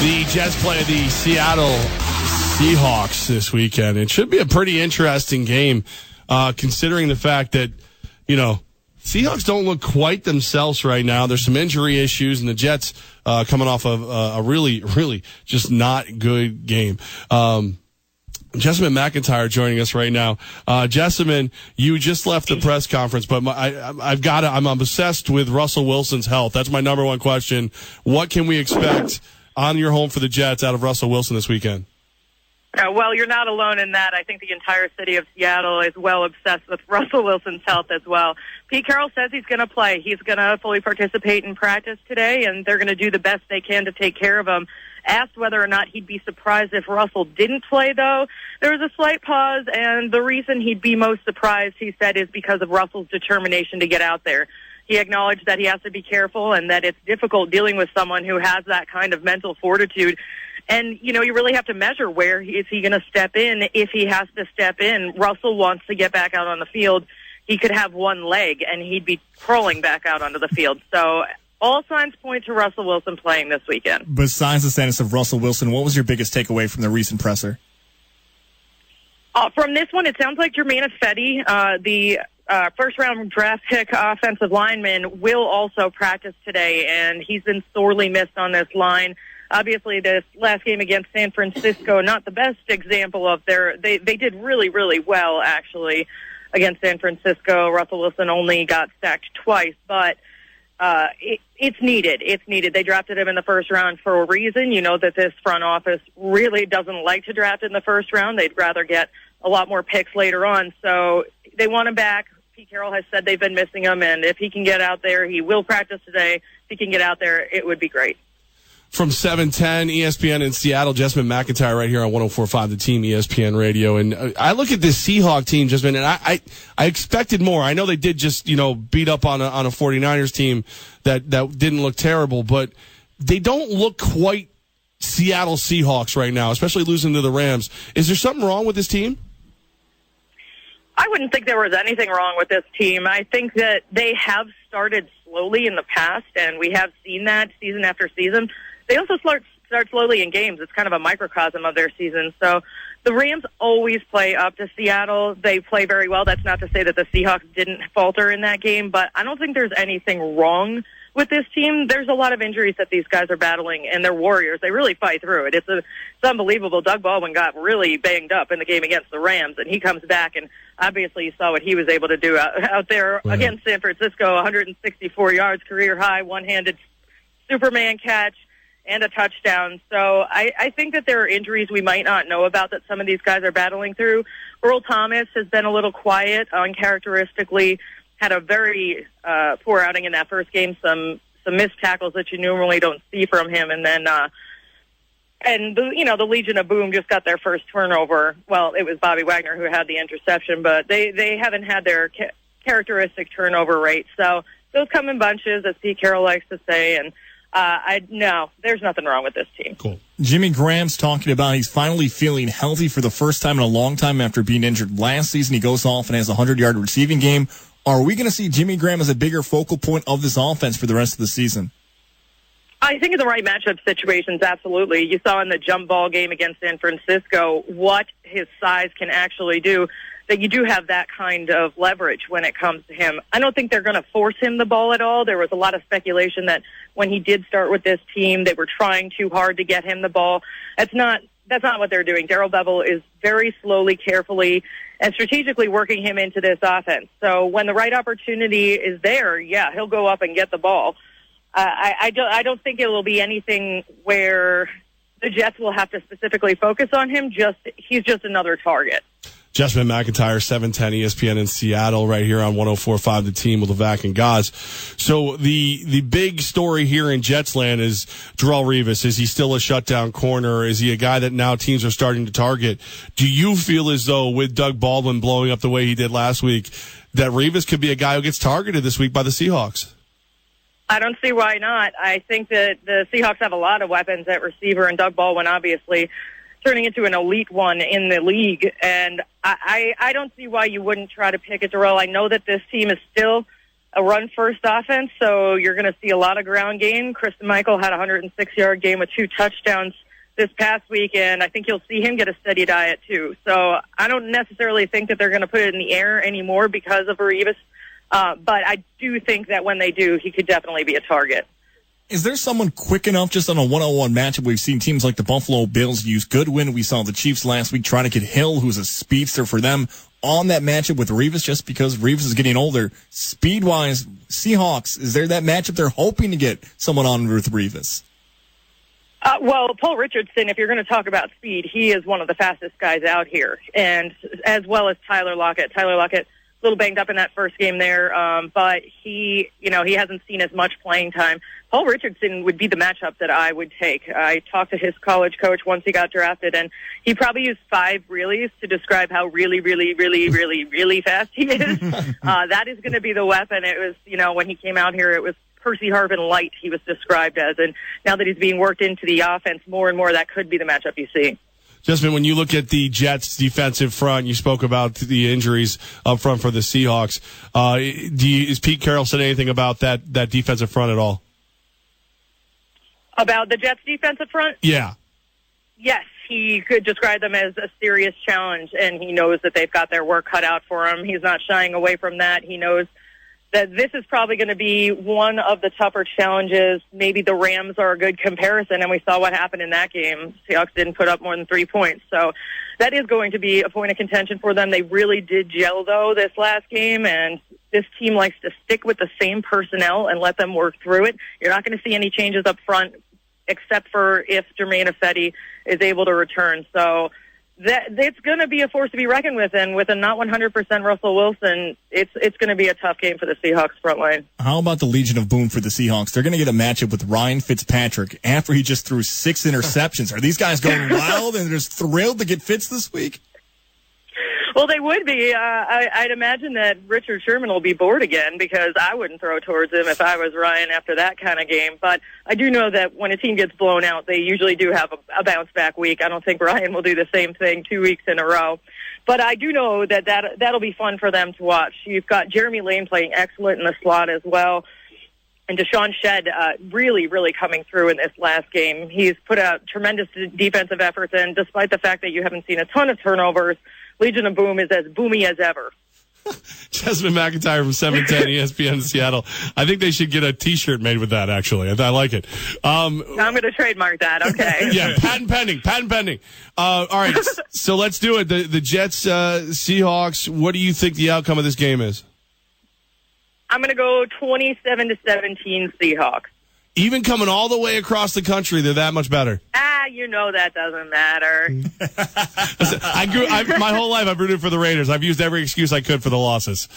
The Jets play the Seattle Seahawks this weekend. It should be a pretty interesting game, considering the fact that, Seahawks don't look quite themselves right now. There's some injury issues, and the Jets coming off of a really, really just not good game. Jessamyn McIntyre joining us right now. Jessamyn, you just left the press conference, but I'm obsessed with Russell Wilson's health. That's my number one question. What can we expect on your home for the Jets out of Russell Wilson this weekend? Well, you're not alone in that. I think the entire city of Seattle is well obsessed with Russell Wilson's health as well. Pete Carroll says he's going to play. He's going to fully participate in practice today, and they're going to do the best they can to take care of him. Asked whether or not he'd be surprised if Russell didn't play, though, there was a slight pause, and the reason he'd be most surprised, he said, is because of Russell's determination to get out there. He acknowledged that he has to be careful and that it's difficult dealing with someone who has that kind of mental fortitude. And, you really really have to measure where is he going to step in if he has to step in. Russell wants to get back out on the field. He could have one leg, and he'd be crawling back out onto the field. So all signs point to Russell Wilson playing this weekend. Besides the status of Russell Wilson, what was your biggest takeaway from the recent presser? From this one, it sounds like Germain Ifedi, the first-round draft pick offensive lineman, will also practice today, and he's been sorely missed on this line. Obviously, this last game against San Francisco, not the best example of they did really, really well, actually, against San Francisco. Russell Wilson only got sacked twice, but it's needed. It's needed. They drafted him in the first round for a reason. You know that this front office really doesn't like to draft in the first round. They'd rather get a lot more picks later on. So they want him back. Pete Carroll has said they've been missing him, and if he can get out there, he will practice today. If he can get out there, it would be great. From 710 ESPN in Seattle, Jessamyn McIntyre right here on 104.5 The Team ESPN Radio. And I look at this Seahawks team, Jessamyn, and I expected more. I know they did just, beat up on a 49ers team that didn't look terrible, but they don't look quite Seattle Seahawks right now, especially losing to the Rams. Is there something wrong with this team? I wouldn't think there was anything wrong with this team. I think that they have started slowly in the past, and we have seen that season after season. They also start slowly in games. It's kind of a microcosm of their season. So the Rams always play up to Seattle. They play very well. That's not to say that the Seahawks didn't falter in that game, but I don't think there's anything wrong with this team. There's a lot of injuries that these guys are battling, and they're warriors. They really fight through it. It's unbelievable. Doug Baldwin got really banged up in the game against the Rams, and he comes back, and obviously you saw what he was able to do out there against San Francisco, 164 yards, career high, one-handed Superman catch, and a touchdown. So I think that there are injuries we might not know about that some of these guys are battling through. Earl Thomas has been a little quiet, uncharacteristically, had a very poor outing in that first game, some missed tackles that you normally don't see from him, and then the Legion of Boom just got their first turnover. Well, it was Bobby Wagner who had the interception, but they haven't had their characteristic turnover rate. So those come in bunches, as Pete Carroll likes to say, and no, there's nothing wrong with this team. Cool. Jimmy Graham's talking about he's finally feeling healthy for the first time in a long time after being injured last season. He goes off and has a 100-yard receiving game. Are we going to see Jimmy Graham as a bigger focal point of this offense for the rest of the season? I think in the right matchup situations, absolutely. You saw in the jump ball game against San Francisco what his size can actually do, that you do have that kind of leverage when it comes to him. I don't think they're going to force him the ball at all. There was a lot of speculation that when he did start with this team, they were trying too hard to get him the ball. That's not what they're doing. Darrell Bevell is very slowly, carefully, and strategically working him into this offense. So when the right opportunity is there, yeah, he'll go up and get the ball. I don't think it will be anything where the Jets will have to specifically focus on him. He's just another target. Jessamyn McIntyre, 710 ESPN in Seattle, right here on 104.5 The Team with Levack Goz. So the big story here in Jetsland is Darrelle Revis. Is he still a shutdown corner? Is he a guy that now teams are starting to target? Do you feel as though with Doug Baldwin blowing up the way he did last week, that Revis could be a guy who gets targeted this week by the Seahawks? I don't see why not. I think that the Seahawks have a lot of weapons at receiver, and Doug Baldwin obviously turning into an elite one in the league. And I don't see why you wouldn't try to pick at Darrelle. I know that this team is still a run-first offense, so you're going to see a lot of ground game. Kristen Michael had a 106-yard game with 2 touchdowns this past week, and I think you'll see him get a steady diet too. So I don't necessarily think that they're going to put it in the air anymore because of Revis, but I do think that when they do, he could definitely be a target. Is there someone quick enough just on a one-on-one matchup? We've seen teams like the Buffalo Bills use Goodwin. We saw the Chiefs last week try to get Hill, who's a speedster, for them on that matchup with Revis, just because Revis is getting older. Speed-wise, Seahawks, is there that matchup they're hoping to get someone on with Revis? Well, Paul Richardson, if you're going to talk about speed, he is one of the fastest guys out here, and as well as Tyler Lockett. Tyler Lockett, a little banged up in that first game there, but he hasn't seen as much playing time. Paul Richardson would be the matchup that I would take. I talked to his college coach once he got drafted, and he probably used 5 reallys to describe how really, really, really, really, really fast he is. That is going to be the weapon. It was, when he came out here, it was Percy Harvin light he was described as, and now that he's being worked into the offense more and more, that could be the matchup you see. Jessamyn, when you look at the Jets' defensive front, you spoke about the injuries up front for the Seahawks. Is Pete Carroll said anything about that defensive front at all? About the Jets' defensive front? Yeah. Yes, he could describe them as a serious challenge, and he knows that they've got their work cut out for him. He's not shying away from that. He knows that this is probably going to be one of the tougher challenges. Maybe the Rams are a good comparison, and we saw what happened in that game. Seahawks didn't put up more than 3 points. So that is going to be a point of contention for them. They really did gel, though, this last game, and this team likes to stick with the same personnel and let them work through it. You're not going to see any changes up front, except for if Jermaine Ifedi is able to return. So it's going to be a force to be reckoned with, and with a not 100% Russell Wilson, it's going to be a tough game for the Seahawks front line. How about the Legion of Boom for the Seahawks? They're going to get a matchup with Ryan Fitzpatrick after he just threw 6 interceptions. Are these guys going wild and they're just thrilled to get Fitz this week? Well, they would be. I'd imagine that Richard Sherman will be bored again, because I wouldn't throw towards him if I was Ryan after that kind of game. But I do know that when a team gets blown out, they usually do have a bounce-back week. I don't think Ryan will do the same thing 2 weeks in a row. But I do know that'll be fun for them to watch. You've got Jeremy Lane playing excellent in the slot as well. And Deshaun Shedd really, really coming through in this last game. He's put out tremendous defensive efforts, and despite the fact that you haven't seen a ton of turnovers, Legion of Boom is as boomy as ever. Jessamyn McIntyre from 710 ESPN in Seattle. I think they should get a T-shirt made with that, actually. I like it. I'm going to trademark that, okay. Yeah, patent pending. All right, so let's do it. The Jets, Seahawks, what do you think the outcome of this game is? I'm going to go 27-17 Seahawks. Even coming all the way across the country, they're that much better. That doesn't matter. Listen, my whole life I've rooted for the Raiders. I've used every excuse I could for the losses.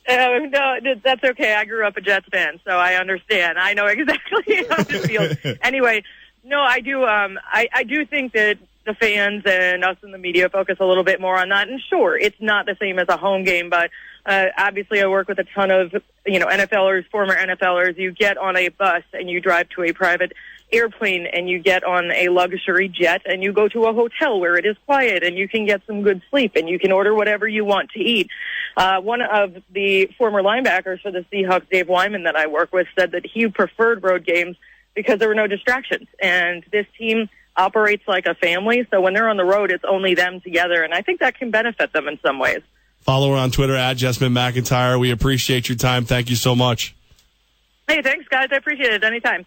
No, that's okay. I grew up a Jets fan, so I understand. I know exactly how it feels. Anyway, no, I do. I do think that the fans and us in the media focus a little bit more on that. And sure, it's not the same as a home game, but obviously I work with a ton of NFLers, former NFLers. You get on a bus and you drive to a private airplane and you get on a luxury jet and you go to a hotel where it is quiet and you can get some good sleep and you can order whatever you want to eat. One of the former linebackers for the Seahawks, Dave Wyman, that I work with, said that he preferred road games because there were no distractions. And this team operates like a family, so when they're on the road, it's only them together, and I think that can benefit them in some ways. Follow her on Twitter at Jessamyn McIntyre. We appreciate your time. Thank you so much. Hey, thanks, guys. I appreciate it. Anytime.